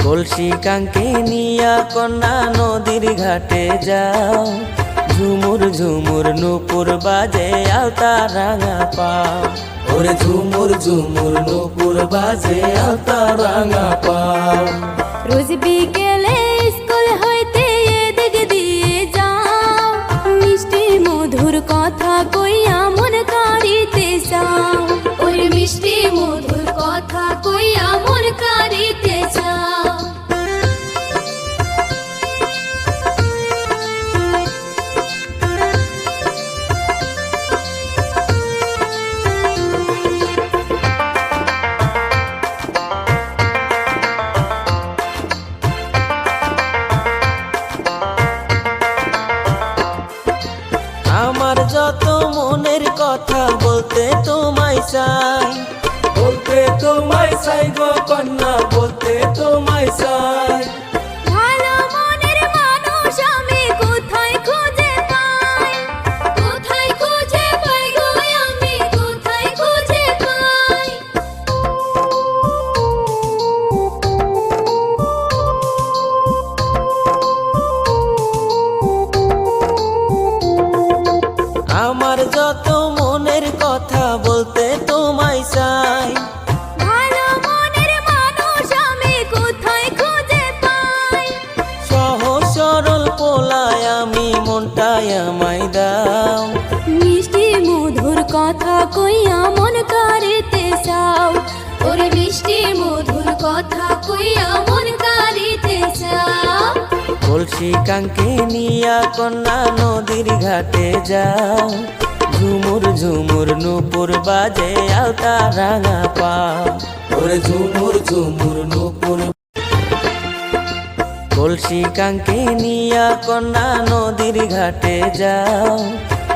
কলসি কাঙ্কে নিয়া কন্যা নদীর ঘাটে যাও, ঝুমুর ঝুমুর নূপুর বাজে আলতা রাঙা পাও। ওরে ঝুমুর ঝুমুর নূপুর বাজে আলতা রাঙা পাও। রোজ বিকেলে স্কুল হইতে এদিক দিয়ে যাও, মিষ্টি মধুর কথা কইয়া মন কাড়িতে চাও। ওই মিষ্টি মধুর কথা কইয়া মন কাড়িতে চাও। আমার যত মনের কথা বলতে তোমায় চাই, বলতে তোমায় চাই গো কন্যা, বলতে তোমায় চাই। ভালো মনের মানুষ আমি কোথায় খুঁজে পাই, কোথায় খুঁজে পাই গো আমি কোথায় খুঁজে পাই। আমার যত মনের কথা বলতে তোমায় চাই। ভালো মনের মানুষ আমি কোথায় খুঁজে পাই। সহজ সরল পোলায় আমি, মনটাই আমায় দাও। মিষ্টি মধুর কথা কইয়া মন কাড়িতে চাও। ওরে মিষ্টি মধুর কথা কইয়া মন কাড়িতে চাও। কলসি কাঙ্কে নিয়া কন্যা নদীর ঘাটে যাও, ঝুমুর ঝুমুর নূপুর বাজে আলতা রাঙা পাও। ওরে ঝুমুর ঝুমুর নূপুর। কলসি কাঙ্কে নিয়া কন্যা নদীর ঘাটে যাও,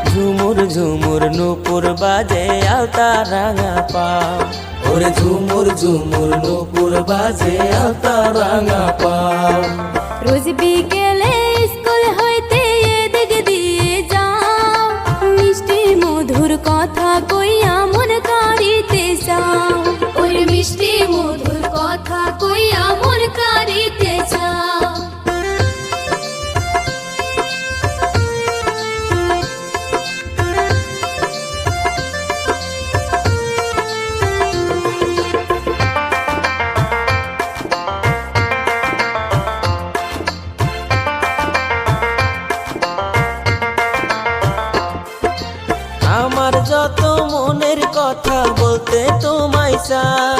ঝুমুর ঝুমুর নূপুর বাজে আলতা রাঙা পাও। ওরে ঝুমুর ঝুমুর নূপুর বাজে আলতা রাঙা পাও। রোজ বিকেলে স্কুল হইতে এদিক দিয়ে যাও, মিষ্টি মধুর কথা কইয়া মন কাড়িতে চাও। ওই মিষ্টি মধুর কথা কইয়া মন কাড়িতে চাও। আমার যত মনের কথা বলতে তোমায় চাই।